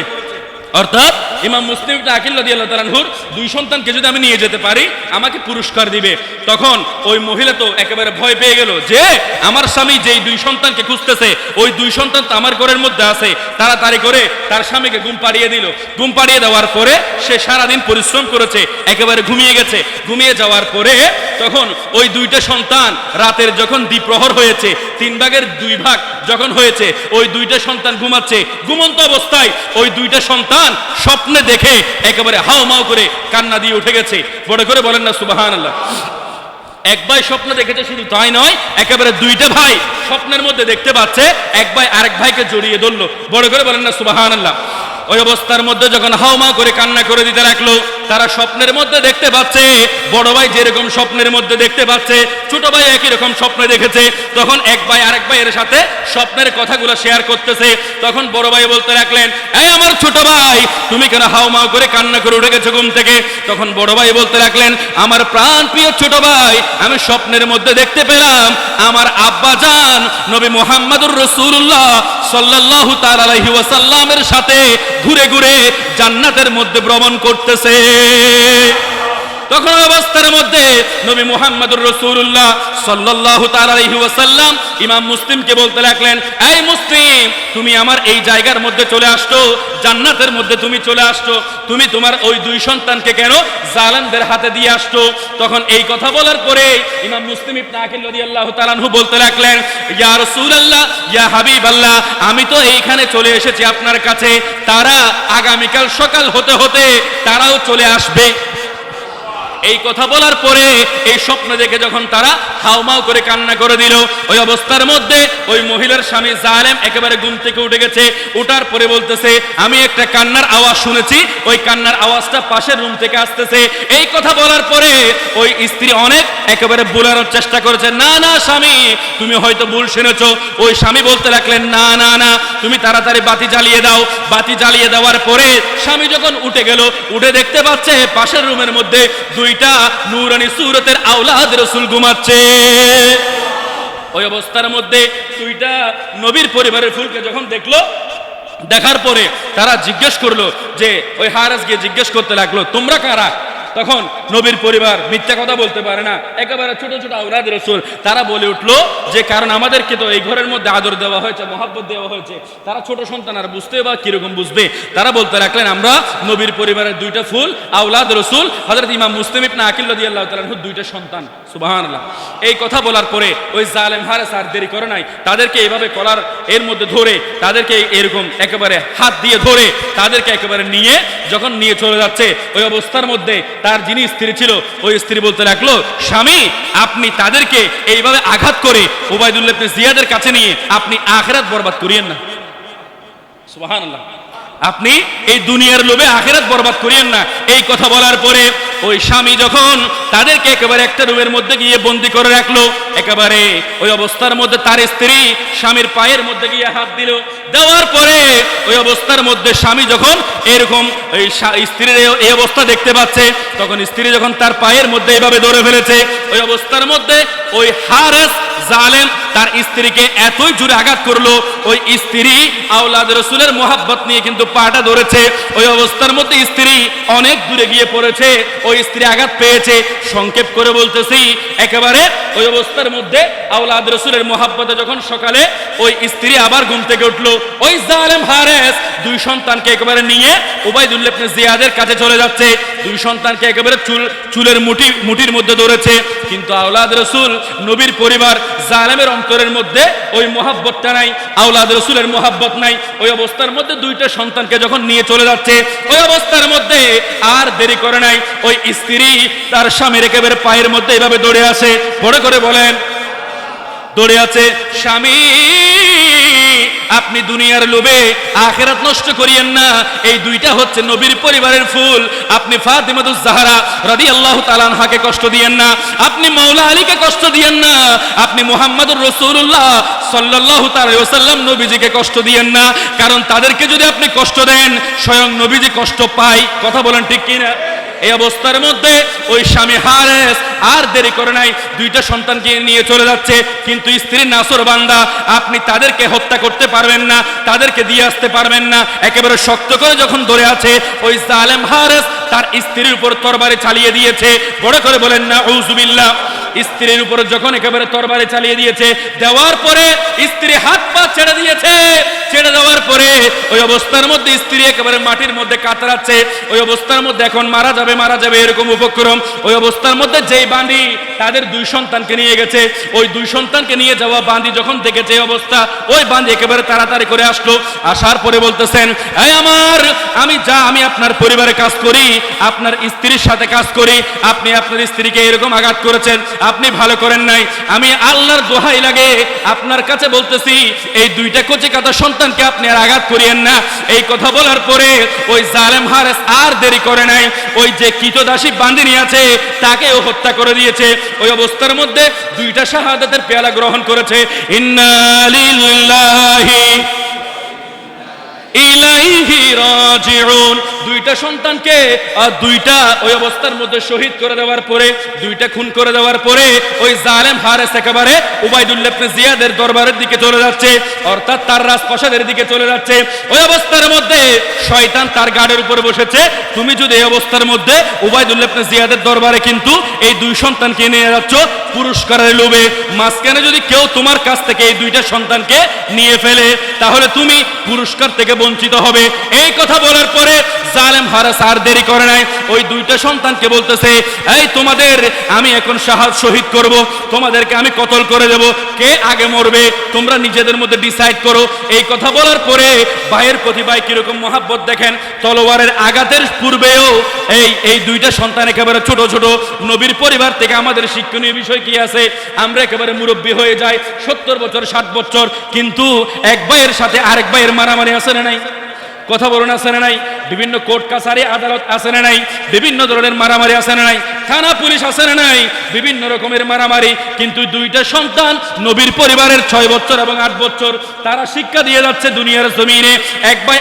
অর্থাৎ ইমাম মুসলিম ইবনে আকিল রাদিয়াল্লাহু তাআলা আনহুর দুই সন্তানকে যদি আমি নিয়ে যেতে পারি আমাকে পুরস্কার দিবে। তখন ওই মহিলা তো একেবারে ভয় পেয়ে গেল যে আমার স্বামী যেই দুই সন্তানকে খুঁজতেছে ওই দুই সন্তান তো আমার ঘরের মধ্যে আছে। তাড়াতাড়ি করে তার স্বামীকে ঘুম পাড়িয়ে দিল। ঘুম পাড়িয়ে দেওয়ার পরে সে সারাদিন পরিশ্রম করেছে, একেবারে ঘুমিয়ে গেছে। ঘুমিয়ে যাওয়ার পরে তখন ওই দুইটা সন্তান রাতের যখন দ্বিপ্রহর হয়েছে, 3 ভাগের 2 ভাগ যখন হয়েছে, ওই দুইটা সন্তান ঘুমাচ্ছে। ঘুমন্ত অবস্থায় ওই দুইটা সন্তান স্বপ্নে দেখে একেবারে হাওমাও করে কান্না দিয়ে উঠে গেছে। বড় করে বলেন না সুবহানাল্লাহ। এক ভাই স্বপ্ন দেখেছে, শুধু তাই নয়, একেবারে দুইটা ভাই স্বপ্নের মধ্যে দেখতে পাচ্ছে এক ভাই আরেক ভাইকে জড়িয়ে ধরলো। বড় করে বলেন না সুবহানাল্লাহ। ওই অবস্থার মধ্যে যখন হাওমা করে কান্না করে দিতে লাগলো, তারা স্বপ্নের মধ্যে দেখতে পাচ্ছে বড় ভাই যেরকম স্বপ্নের মধ্যে দেখতে পাচ্ছে ছোট ভাই একই রকম স্বপ্ন দেখেছে। তখন এক ভাই আরেক ভাইয়ের সাথে স্বপ্নের কথাগুলো শেয়ার করতেছে। তখন বড় ভাই বলতে লাগলেন, এই আমার ছোট ভাই, তুমি কেন হাউমাউ করে কান্না করে উঠে গেছো ঘুম থেকে? তখন বড় ভাই বলতে লাগলেন, আমার প্রাণ প্রিয় ছোট ভাই, আমি স্বপ্নের মধ্যে দেখতে পেলাম আমার আব্বা জান নবী মুহাম্মদুর রাসূলুল্লাহ সাল্লাল্লাহু তাআলা আলাইহি ওয়াসাল্লামের সাথে ঘুরে ঘুরে জান্নাতের মধ্যে ভ্রমণ করতেছে। তখন অবস্থার মধ্যে নবী মুহাম্মদুর রাসূলুল্লাহ সাল্লাল্লাহু তাআলা আলাইহি ওয়াসাল্লাম ইমাম মুসলিমকে বলতে লাগলেন, এই মুসলিম, তুমি আমার এই জায়গার মধ্যে চলে আসছো, জান্নাতের মধ্যে তুমি চলে আসছো, তুমি তোমার ওই দুই সন্তানকে কেন জালেমদের হাতে দিয়ে আসছো? তখন এই কথা বলার পরে ইমাম মুসলিম ইবনে আকিল রাদিয়াল্লাহু তাআলা আনহু বলতে লাগলেন, ইয়া রাসূলুল্লাহ, ইয়া হাবিবাল্লাহ, আমি তো এইখানে চলে এসেছি আপনার কাছে, তারা আগামীকাল সকাল হতে হতে তারাও চলে আসবে। এই কথা বলার পরে এই স্বপ্ন দেখে যখন তারা হাউমাউ করে কান্না করে দিল, ওই অবস্থার মধ্যে ওই মহিলার স্বামী জালেম একেবারে ঘুম থেকে উঠে গেছে। ওঠার পরে বলতেছে, আমি একটা কান্নার আওয়াজ শুনেছি, ওই কান্নার আওয়াজটা পাশের রুম থেকে আসতেছে। এই কথা বলার পরে ওই স্ত্রী অনেক একেবারে বোলানোর চেষ্টা করেছে, না না স্বামী, তুমি হয়তো ভুল শুনেছো। ওই স্বামী বলতে লাগলেন, না না না, তুমি তাড়াতাড়ি বাতি জ্বালিয়ে দাও। বাতি জ্বালিয়ে দেওয়ার পরে স্বামী যখন উঠে গেল, উঠে দেখতে পাচ্ছে পাশের রুমের মধ্যে দুইটা নূরানী সূরতের আওলাদ রাসূল ঘুমাচ্ছে। ওই অবস্থার মধ্যে দুইটা নবীর পরিবারের ফুলকে যখন দেখলো, দেখার পরে তারা জিজ্ঞেস করলো যে, ওই হারেস গিয়ে জিজ্ঞেস করতে লাগলো, তোমরা কারা? তখন নবীর পরিবার মিথ্যা কথা বলতে পারে না, একেবারে ছোট ছোট আওলাদ রাসূল, তারা বলে উঠলো যে, কারণ আমাদেরকে তো এই ঘরের মধ্যে আদর দেওয়া হয়েছে, মহব্বত দেওয়া হয়েছে। তারা ছোট সন্তান, আর বুঝতে বা কিরকম বুঝবে। তারা বলতে রাখলেন, আমরা নবীর পরিবারের দুইটা ফুল আওলাদ রাসূল, হযরত ইমাম মুসলিম ইবনে আকিল রাদিয়াল্লাহু তাআলা আনহু দুইটা সন্তান। সুবহানাল্লাহ। এই কথা বলার পরে ওই জালেম হারেস আর দেরি করে নাই, তাদেরকে এইভাবে কলার এর মধ্যে ধরে, তাদেরকে এরকম একেবারে হাত দিয়ে ধরে তাদেরকে একেবারে নিয়ে যখন নিয়ে চলে যাচ্ছে, ওই অবস্থার মধ্যে তার যিনি স্ত্রী ছিল, ওই স্ত্রী বলতে লাগলো, স্বামী, আপনি তাদেরকে এইভাবে আঘাত করে উবাইদুল্লাহ ইবনে জিয়াদের কাছে নিয়ে আপনি আখিরাত বরবাদ করিয়েন না। সুবহানাল্লাহ। আপনি এই দুনিয়ার লোভে আখিরাত বরবাদ করিয়েন না। এই কথা বলার পরে ওই স্বামী যখন তাদেরকে একেবারে একটা রুমের মধ্যে গিয়ে বন্দি করে রাখলো, একেবারে ওই অবস্থার মধ্যে তার স্ত্রী স্বামীর পায়ের মধ্যে গিয়ে হাত দিল। দেওয়ার পরে ওই অবস্থার মধ্যে স্বামী যখন এরকম ওই স্ত্রীর এই অবস্থা দেখতে পাচ্ছে, তখন স্ত্রী যখন তার পায়ের মধ্যে এভাবে ধরে ফেলেছে, ওই অবস্থার মধ্যে ওই হারেস জালেম তার স্ত্রীকে এতই জোরে আঘাত করলো, ওই স্ত্রী আওলাদ রাসূলের মোহাব্বত নিয়ে কিন্তু পাটা ধরেছে। ওই অবস্থার মধ্যে স্ত্রী অনেক দূরে গিয়ে পড়েছে, ওই স্ত্রী আঘাত পেয়েছে। সংক্ষেপ করে বলতেছি, একেবারে ওই অবস্থার মধ্যে আওলাদ রাসূলের মোহাব্বতে যখন সকালে ওই স্ত্রী আবার ঘুম থেকে উঠলো, ওই জালেম হারেস দুই সন্তানকে একেবারে নিয়ে উবাইদুল্লাহ ইবনে জিয়াদের কাছে চলে যাচ্ছে। দুই সন্তানকে একেবারে চুলের মুঠির মধ্যে ধরেছে। কিন্তু আওলাদ রাসূল নবীর পরিবার জালেমের অন্তরের মধ্যে ওই মোহাব্বতটা নাই, আওলাদ রাসূলের মোহাব্বত নাই। ওই অবস্থার মধ্যে দুইটা সন্তানকে যখন নিয়ে চলে যাচ্ছে, ওই অবস্থার মধ্যে আর দেরি করে নাই, ওই স্ত্রী তার স্বামীর একেবারে পায়ের মধ্যে এভাবে দৌড়ে আসে। বড় করে বলেন, দৌড়ে আছে, স্বামী, আপনি দুনিয়ার লোভে আখিরাত নষ্ট করিয়েন না। এই দুইটা হচ্ছে নবীর পরিবারের ফুল। আপনি ফাতিমাতুজ জাহরা রাদিয়াল্লাহু তাআলা আনহাকে কষ্ট দিয়েন না, আপনি মাওলা আলীকে কষ্ট দিয়েন না, আপনি মুহাম্মদুর রাসূলুল্লাহ সাল্লাল্লাহু তাআলা আলাইহি ওয়াসাল্লাম নবীজিকে কষ্ট দিয়েন না। কারণ তাদেরকে যদি আপনি কষ্ট দেন, স্বয়ং নবীজি কষ্ট পায়। কথা বলেন ঠিক কিনা? এই অবস্থার মধ্যে ওই স্বামী হারেস আর দেরি করে নাই, দুইটা সন্তানকে নিয়ে চলে যাচ্ছে। কিন্তু স্ত্রীর নাসর বান্দা, আপনি তাদেরকে হত্যা করতে পারবেন না, তাদেরকে দিয়ে আসতে পারবেন না। একেবারে শক্ত করে যখন ধরে আছে, ওই জালেম হারেস তার স্ত্রীর উপর তরবারি চালিয়ে দিয়েছে। বড় করে বলেন না আউযুবিল্লাহ। স্ত্রীর উপর যখন একেবারে তরবারি চালিয়ে দিয়েছে, দেওয়ার পরে স্ত্রী হাত পা ছেড়ে দিয়েছে। ছেড়ে দেওয়ার পরে ওই অবস্থার মধ্যে স্ত্রী একেবারে মাটির মধ্যে কাতরাচ্ছে। ওই অবস্থার মধ্যে এখন মারা যাবে এরকম উপক্রম। ওই অবস্থার মধ্যে যেই বাণী তাদের দুই সন্তানকে নিয়ে গেছে। ওই দুই সন্তানকে নিয়ে যাওয়া বান্দি যখন দেখেছে এই অবস্থা, ওই বান্দি একেবারে তাড়াতাড়ি করে আসলো। আসার পরে বলতেছেন, আমি আপনার পরিবারে কাজ করি, আপনার স্ত্রীর সাথে কাজ করি, আপনি আপনার স্ত্রীকে এরকম আঘাত করেছেন, আপনি ভালো করেন নাই। আমি আল্লাহর দোহাই লাগে আপনার কাছে বলতেছি, এই দুইটা কচি কাঁচা সন্তানকে আপনি আর আঘাত করিয়েন না। এই কথা বলার পরে ওই জালেম হারেস আর দেরি করে নাই, ওই যে কৃতদাসী বান্দিনী আছে তাকেও হত্যা করে দিয়েছে। ওই অবস্থার মধ্যে দুইটা শাহাদাতের পেয়ালা গ্রহণ করেছে। ইন্না লিল্লাহি ইলাইহি রাজিউন। দুইটা সন্তানকে দুইটা ওই অবস্থার মধ্যে শহীদ করে দেওয়ার পরে, দুইটা খুন করে দেওয়ার পরে ওই জালেম হারেস একেবারে উবাইদুল্লাহ ইবনে জিয়াদের দরবারের দিকে চলে যাচ্ছে, অর্থাৎ তার রাজপ্রাসাদের দিকে চলে যাচ্ছে। ওই অবস্থার মধ্যে শয়তান তার গাড়ির উপরে বসেছে। তুমি যদি এই অবস্থার মধ্যে উবাইদুল্লাহ ইবনে জিয়াদের দরবারে কিন্তু এই দুই সন্তানকে নিয়ে যাচ্ছ পুরস্কারের লোভে, মাঝখানে যদি কেউ তোমার কাছ থেকে এই দুইটা সন্তানকে নিয়ে ফেলে তাহলে তুমি পুরস্কার থেকে বঞ্চিত হবে। এই কথা বলার পরে জালেম হারেস আর দেরি করে নাই, ওই দুইটা সন্তানকে বলতেছে, এই তোমাদের আমি এখন শহীদ করব, তোমাদেরকে আমি কতল করে দেব, কে আগে মরবে তোমরা নিজেদের মধ্যে ডিসাইড করো। এই কথা বলার পরে ভাইয়ের প্রতি ভাই কিরকম মহাব্বত দেখেন। তলোয়ারের আঘাতের পূর্বেও এই দুইটা সন্তান একেবারে ছোট ছোট। নবীর পরিবার থেকে আমাদের শিক্ষণীয় বিষয় কি আছে? আমরা একেবারে মুরব্বী হয়ে যাই, 70 বছর 60 বছর, কিন্তু এক ভাইয়ের সাথে আরেক ভাইয়ের মারামারি আছে না নাই? কথা বলুন, আছে না নাই? বিভিন্ন কোর্ট কাছারি আদালত আছে না নাই? বিভিন্ন ধরনের মারামারি আছে না নাই? থানা পুলিশ আছে না নাই? বিভিন্ন রকমের মারামারি। কিন্তু দুইটা সন্তান নবীর পরিবারের 6 বছর এবং 8 বছর, তারা শিক্ষা দিয়ে যাচ্ছে দুনিয়ার জমিনে। এক ভাই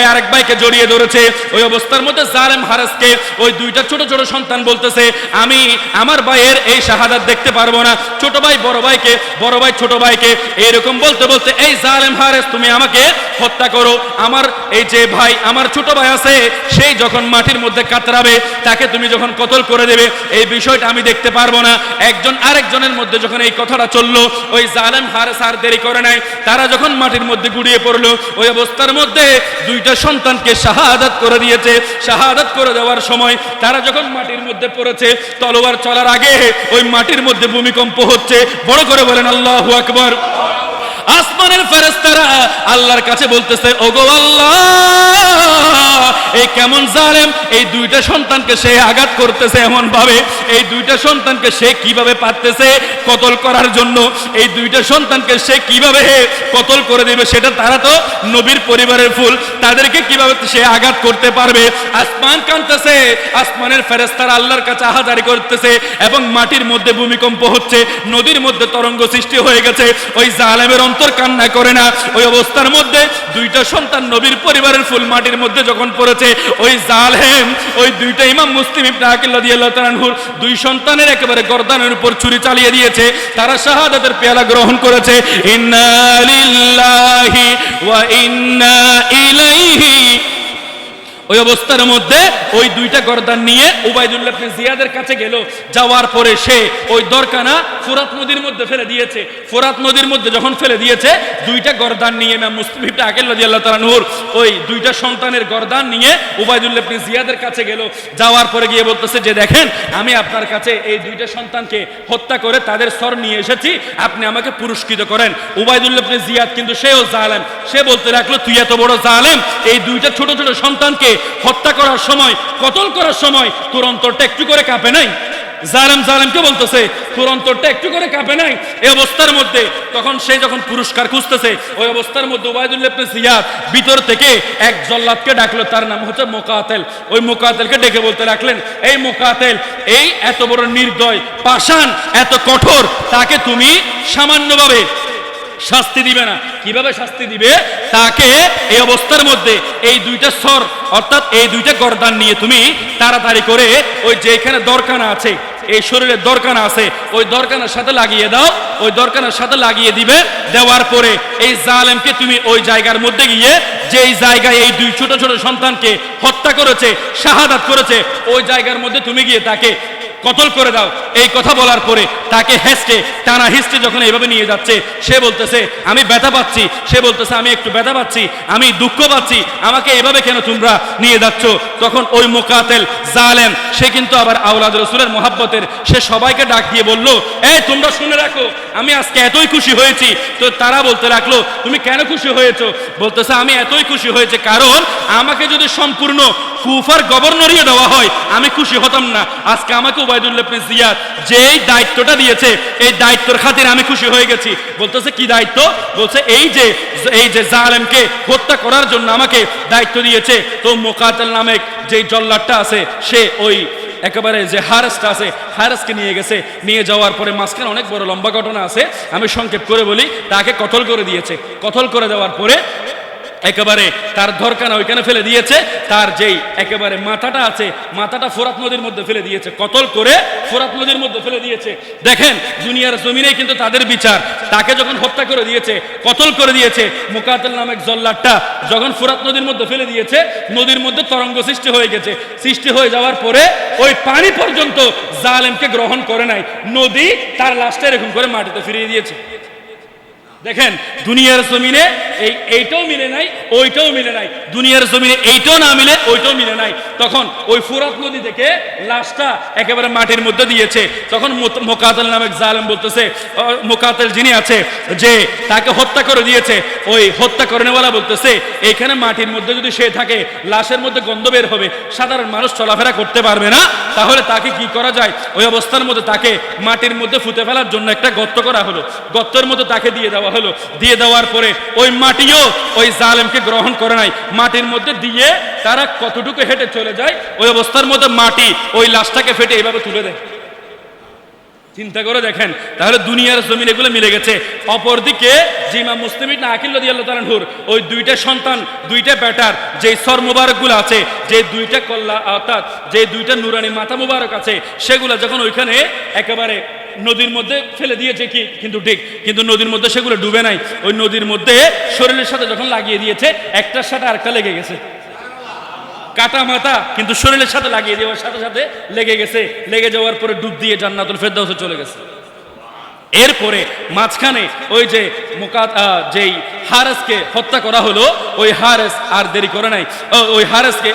আরেক ভাইকে জড়িয়ে ধরেছে। ওই অবস্থার মধ্যে জালেম হারেসকে ওই দুইটা ছোট ছোট সন্তান বলতেছে, আমি আমার ভাইয়ের এই শাহাদাত দেখতে পারবো না। ছোট ভাই বড় ভাইকে, বড় ভাই ছোট ভাইকে এরকম বলতে বলতে, এই জালেম হারেস তুমি আমাকে হত্যা করো, আমার এই যে ভাই আমার ছোট ভাই আছে সেই যখন মাটির মধ্যে কাতরাবে তাকে তুমি যখন কতল করে দেবে, এই বিষয়টা আমি দেখতে পারবো না। একজন আরেকজনের মধ্যে যখন এই কথাটা চললো, ওই জালেম হারেস আর দেরি করে নাই, তারা যখন মাটির মধ্যে গুড়িয়ে পড়লো, ওই অবস্থার মধ্যে দুইটা সন্তানকে শাহাদাত করে দিয়েছে। শাহাদাত করে দেওয়ার সময় তারা যখন মাটির মধ্যে পড়েছে, তলোয়ার চলার আগে ওই মাটির মধ্যে ভূমিকম্প হচ্ছে। বড় করে বলেন আল্লাহু আকবার। আসমানের ফেরেশতারা আল্লাহর কাছে বলতেছে, ওগো আল্লাহ, এই কেমন জালেম, এই দুইটা সন্তানকে সে আঘাত করতেছে এমন ভাবে, এই দুইটা সন্তানকে সে কিভাবে পারতেছে কতল করার জন্য, এই দুইটা সন্তানকে সে কিভাবে কতল করে দেবে, সেটা তারা তো নবীর পরিবারের ফুল, তাদেরকে কিভাবে সে আঘাত করতে পারবে। আসমান কাঁদতেছে, আসমানের ফেরেশতারা আল্লাহর কাছে আহাজারি করতেছে এবং মাটির মধ্যে ভূমিকম্প হচ্ছে, নদীর মধ্যে তরঙ্গ সৃষ্টি হয়ে গেছে। ওই জালেমের অন্তর কান্না করে না। ওই অবস্থার মধ্যে দুইটা সন্তান নবীর পরিবারের ফুল মাটির মধ্যে যখন পড়েছে, ওই জালেম ওই দুইটা ইমাম মুসলিম ইবনে আকিল রাদিয়াল্লাহু তাআলা আনহুর দুই সন্তানের একেবারে গর্দানের উপর ছুরি চালিয়ে দিয়েছে। তারা শাহাদাতের পেয়ালা গ্রহণ করেছে। ইন্না লিল্লাহি ওয়া ইন্না ইলাইহি। ওই অবস্থার মধ্যে ওই দুইটা গর্দান নিয়ে উবাইদুল্লাহ ইবনে জিয়াদের কাছে গেল। যাওয়ার পরে সে ওই দরকানা ফোরাত নদীর মধ্যে ফেলে দিয়েছে। ফোরাত নদীর মধ্যে যখন ফেলে দিয়েছে, দুইটা গর্দান নিয়ে ইমাম মুসলিম ইবনে আকিল রাদিয়াল্লাহু তাআলা আনহুর ওই দুইটা সন্তানের গর্দান নিয়ে উবাইদুল্লাহ ইবনে জিয়াদের কাছে গেল। যাওয়ার পরে গিয়ে বলতেছে যে, দেখেন আমি আপনার কাছে এই দুইটা সন্তানকে হত্যা করে তাদের সর নিয়ে এসেছি, আপনি আমাকে পুরস্কৃত করেন। উবাইদুল্লাহ ইবনে জিয়াদ কিন্তু সেও জালেম, সে বলতে লাগলো, তুই এত বড় জালেম, এই দুইটা ছোট ছোট সন্তানকে হত্যা করার সময়, কতল করার সময় তোর অন্তরটা একটু করে কাঁপে নাই? জালেমকে বলতেছে, তোর অন্তরটা একটু করে কাঁপে নাই? এই অবস্থার মধ্যে তখন সে যখন পুরস্কার খুঁজতেছে, ওই অবস্থার মধ্যে উবাইদুল্লাহ ইবনে জিয়াদ ভিতর থেকে এক জল্লাদকে ডাকলো, তার নাম হচ্ছে মুকাতেল। ওই মুকাতেলকে ডেকে বলতে রাখলেন, এই মুকাতেল, এই এত বড় নির্দয়, পাষাণ, এত কঠোর, তাকে তুমি সামান্যভাবে শাস্তি দিবে না। কিভাবে শাস্তি দিবে? তাকে এই অবস্থার মধ্যে এই দুইটা সর, অর্থাৎ এই দুইটা গর্দান নিয়ে তুমি তাড়াতাড়ি করে ওই যেখানে দরকানা আছে, এই শরীরের দরকানা আছে, ওই দরকানার সাথে লাগিয়ে দাও। ওই দরকানার সাথে লাগিয়ে দিবে। দেওয়ার পরে এই জালেমকে তুমি ওই জায়গার মধ্যে গিয়ে, যেই জায়গায় এই দুই ছোট ছোট সন্তানকে হত্যা করেছে, শাহাদাত করেছে, ওই জায়গার মধ্যে তুমি গিয়ে তাকে কতল করে দাও। এই কথা বলার পরে তাকে হেসটে টানা হিস্টে যখন এইভাবে নিয়ে যাচ্ছে, সে বলতেছে আমি ব্যথা পাচ্ছি, সে বলতেছে আমি একটু ব্যথা পাচ্ছি, আমি দুঃখ পাচ্ছি, আমাকে এভাবে কেন তোমরা নিয়ে যাচ্ছ? তখন ওই মুকাতেল জালেম সে কিন্তু আবার আওলাদ রাসূলের মহব্বতের, সে সবাইকে ডাক দিয়ে বলল, এই তোমরা শুনে রাখো, আমি আজকে এতই খুশি হয়েছি। তো তারা বলতে লাগলো, তুমি কেন খুশি হয়েছো? বলতেছে আমি এতই খুশি হয়েছে কারণ আমাকে যদি সম্পূর্ণ কুফার গভর্নরিয়ে দেওয়া হয় আমি খুশি হতাম না। আজকে আমাকে উবাইদুল্লাহ ইবনে জিয়াদ যেই দায়িত্বটা দিয়েছে, এই দায়িত্বের খাতিরে আমি খুশি হয়ে গেছি। বলতেছে কি দায়িত্ব? বলছে এই যে জালেমকে হত্যা করার জন্য আমাকে দায়িত্ব দিয়েছে। তো মুকাতাল নামক যে জল্লাদটা আছে, সে ওই একেবারে যে হারেসটা আছে, হারেসকে নিয়ে গেছে। নিয়ে যাওয়ার পরে মাঝখানে অনেক বড় লম্বা ঘটনা আছে, আমি সংক্ষেপ করে বলি। তাকে কতল করে দিয়েছে। কতল করে দেওয়ার পরে একেবারে তার ধরকানা ওইখানে ফেলে দিয়েছে। তার যেই একেবারে মাথাটা আছে, মাথাটা ফোরাত নদীর মধ্যে ফেলে দিয়েছে। কতল করে ফোরাত নদীর মধ্যে ফেলে দিয়েছে। দেখেন দুনিয়ার জমিনেই কিন্তু তাদের বিচার। তাকে যখন হত্যা করে দিয়েছে, কতল করে দিয়েছে, মুকাতিল নামক জল্লাদটা যখন ফোরাত নদীর মধ্যে ফেলে দিয়েছে, নদীর মধ্যে তরঙ্গ সৃষ্টি হয়ে গেছে। সৃষ্টি হয়ে যাওয়ার পরে ওই পানি পর্যন্ত জালেমকে গ্রহণ করে নাই। নদী তার লাশটা এরকম করে মাটিতে ফিরিয়ে দিয়েছে। দেখেন দুনিয়ার জমিনে এইটাও মিলে নাই, ওইটাও মিলে নাই। দুনিয়ার জমিনে এইটাও না মিলে ওইটাও মিলে নাই। তখন ওই ফোরাত নদী থেকে লাশটা একেবারে মাটির মধ্যে দিয়েছে। তখন মুকাতিল নামক জালেম বলতেছে, মুকাতিল যিনি আছে যে তাকে হত্যা করে দিয়েছে, ওই হত্যা করেনেওয়ালা বলতেছে এইখানে মাটির মধ্যে যদি সে থাকে লাশের মধ্যে গন্ধ বের হবে, সাধারণ মানুষ চলাফেরা করতে পারবে না। তাহলে তাকে কি করা যায়? ওই অবস্থার মধ্যে তাকে মাটির মধ্যে ফুটে ফেলার জন্য একটা গর্ত করা হলো। গর্তের মধ্যে তাকে দিয়ে দেওয়া হলো। দিয়ে দেওয়ার পরে ওই মাটিও ওই জালেমকে গ্রহণ করে নাই। মাটির মধ্যে দিয়ে তারা কতটুকু হেঁটে চলে যায়, ওই অবস্থার মধ্যে মাটি ওই লাশটাকে ফেটে এইভাবে তুলে দেয়। চিন্তা করে দেখেন, তাহলে দুনিয়ার জমিন এগুলো মিলে গেছে। অপরদিকে যে ইমাম মুসলিম ইবনে আকিল রাদিয়াল্লাহু তাআলা আনহুর ওই দুইটা সন্তান, দুইটা বেটার যে সর মুবারকগুলো আছে, যে দুইটা কল্লা অর্থাৎ যে দুইটা নুরানি মাথা মুবারক আছে, সেগুলো যখন ওইখানে একেবারে নদীর মধ্যে ফেলে দিয়েছে কি কিন্তু ঠিক, কিন্তু নদীর মধ্যে সেগুলো ডুবে নাই। ওই নদীর মধ্যে শরীরের সাথে যখন লাগিয়ে দিয়েছে, একটার সাথে আরেকটা লেগে গেছে। কাটা মাথা কিন্তু শরীরের সাথে লাগিয়ে দেওয়ার সাথে সাথে লেগে গেছে। লেগে যাওয়ার পরে ডুব দিয়ে জান্নাতুল ফেরদাউসে চলে গেছে। এরপরে মাঝখানে ওই যে যেই হারেসকে হত্যা করা হলো, ওই হারেস আর দেরি করে নাই।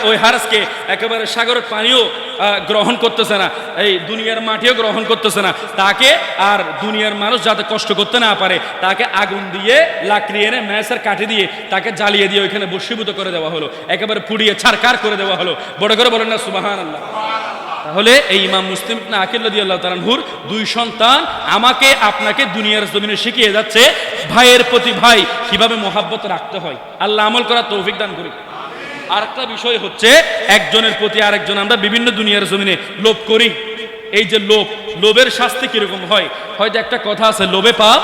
ওই হারেসকে একেবারে সাগরের পানিও গ্রহণ করতেছে না, এই দুনিয়ার মাটিও গ্রহণ করতেছে না। তাকে আর দুনিয়ার মানুষ যাতে কষ্ট করতে না পারে, তাকে আগুন দিয়ে লাকড়ি এনে ম্যাসের কাঠি দিয়ে তাকে জ্বালিয়ে দিয়ে ওইখানে বশীভূত করে দেওয়া হলো, একেবারে পুড়িয়ে ছারকার করে দেওয়া হলো। বড় করে বলেন না সুবহানাল্লাহ। তাহলে এই ইমাম মুসলিম ইবনে আকিল রাদিয়াল্লাহু তাআলা আনহুর দুই সন্তান আমাকে আপনাকে দুনিয়ার জমিনে শিখিয়ে যাচ্ছে ভাইয়ের প্রতি ভাই কিভাবে মহব্বত রাখতে হয়। আল্লাহ আমল করার তৌফিক দান করুন। আরেকটা বিষয় হচ্ছে, একজনের প্রতি আরেকজন আমরা বিভিন্ন দুনিয়ার জমিনে লোভ করি। এই যে লোভের শাস্তি কিরকম হয়? হয়তো একটা কথা আছে, লোভে পাপ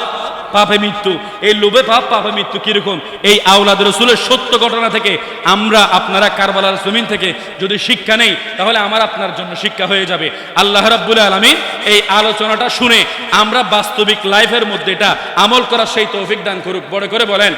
পাপে মৃত্যু। এই লোভে পাপ পাপে মৃত্যু কিরকম? এই আওলাদ রাসূলের সত্য ঘটনা থেকে আমরা আপনারা কারবালার জমিন থেকে যদি শিক্ষা নেই, তাহলে আমার আপনার জন্য শিক্ষা হয়ে যাবে। আল্লাহ রাব্বুল আলামিন এই আলোচনাটা শুনে আমরা বাস্তবিক লাইফের মধ্যে এটা আমল করার সেই তৌফিক দান করুক। বড় করে বলেন।